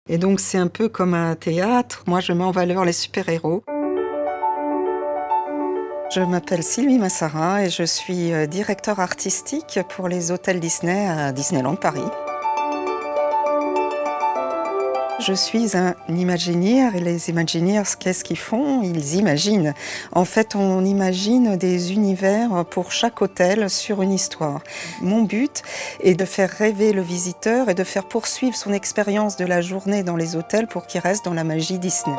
Et donc c'est un peu comme un théâtre. Moi, je mets en valeur les super-héros. Je m'appelle Sylvie Massara et je suis directeur artistique pour les hôtels Disney à Disneyland Paris. Je suis un Imagineer et les Imagineers, qu'est-ce qu'ils font? Ils imaginent. En fait, on imagine des univers pour chaque hôtel sur une histoire. Mon but est de faire rêver le visiteur et de faire poursuivre son expérience de la journée dans les hôtels pour qu'il reste dans la magie Disney.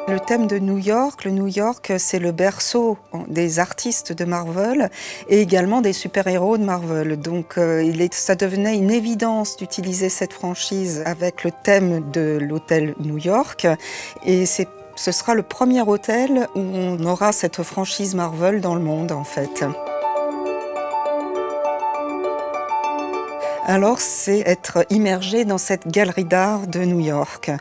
Le thème de New York, c'est le berceau des artistes de Marvel et également des super-héros de Marvel. Donc ça devenait une évidence d'utiliser cette franchise avec le thème de l'hôtel New York. Et ce sera le premier hôtel où on aura cette franchise Marvel dans le monde, en fait. Alors, c'est être immergé dans cette galerie d'art de New York.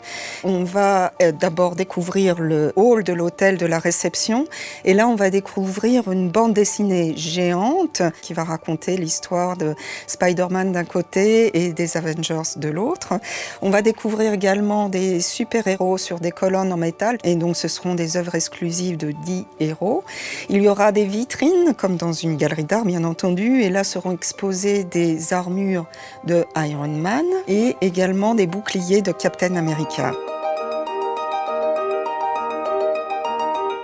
On va d'abord découvrir le hall de l'hôtel de la réception et là, on va découvrir une bande dessinée géante qui va raconter l'histoire de Spider-Man d'un côté et des Avengers de l'autre. On va découvrir également des super-héros sur des colonnes en métal et donc ce seront des œuvres exclusives de 10 héros. Il y aura des vitrines, comme dans une galerie d'art bien entendu, et là seront exposées des armures de Iron Man et également des boucliers de Captain America.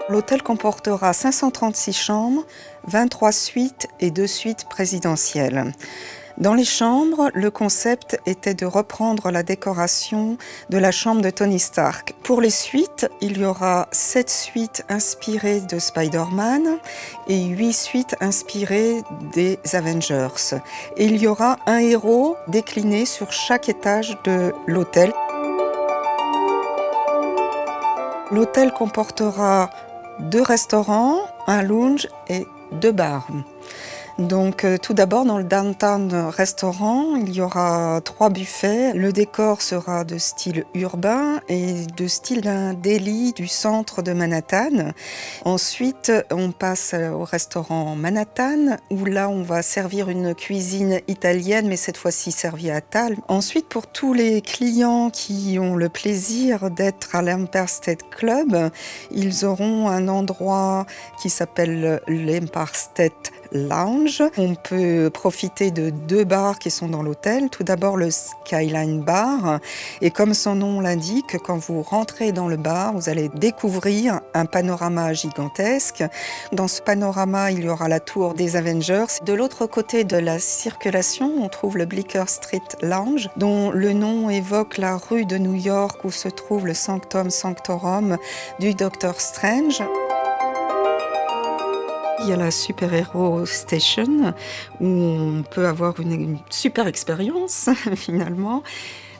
L'hôtel comportera 536 chambres, 23 suites et 2 suites présidentielles. Dans les chambres, le concept était de reprendre la décoration de la chambre de Tony Stark. Pour les suites, il y aura 7 suites inspirées de Spider-Man et 8 suites inspirées des Avengers. Et il y aura un héros décliné sur chaque étage de l'hôtel. L'hôtel comportera 2 restaurants, un lounge et 2 bars. Donc tout d'abord dans le Downtown Restaurant, il y aura 3 buffets. Le décor sera de style urbain et de style d'un délit du centre de Manhattan. Ensuite, on passe au restaurant Manhattan où là on va servir une cuisine italienne mais cette fois-ci servie à table. Ensuite, pour tous les clients qui ont le plaisir d'être à l'Empire State Club, ils auront un endroit qui s'appelle l'Empire State Lounge. On peut profiter de 2 bars qui sont dans l'hôtel. Tout d'abord le Skyline Bar et comme son nom l'indique, quand vous rentrez dans le bar, vous allez découvrir un panorama gigantesque. Dans ce panorama, il y aura la tour des Avengers. De l'autre côté de la circulation, on trouve le Bleecker Street Lounge, dont le nom évoque la rue de New York où se trouve le Sanctum Sanctorum du Docteur Strange. Il y a la Super Hero Station où on peut avoir une super expérience finalement.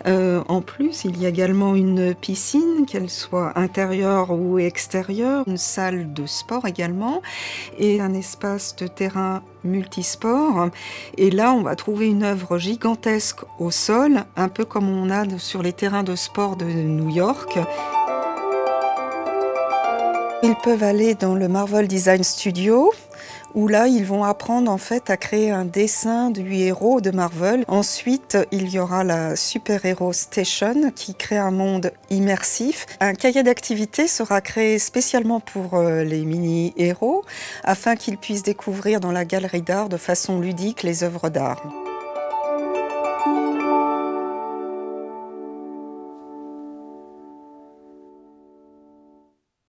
En plus, il y a également une piscine, qu'elle soit intérieure ou extérieure, une salle de sport également et un espace de terrain multisport. Et là, on va trouver une œuvre gigantesque au sol, un peu comme on a sur les terrains de sport de New York. Ils peuvent aller dans le Marvel Design Studio, où là, ils vont apprendre en fait à créer un dessin du héros de Marvel. Ensuite, il y aura la Super Hero Station qui crée un monde immersif. Un cahier d'activités sera créé spécialement pour les mini-héros, afin qu'ils puissent découvrir dans la galerie d'art de façon ludique les œuvres d'art.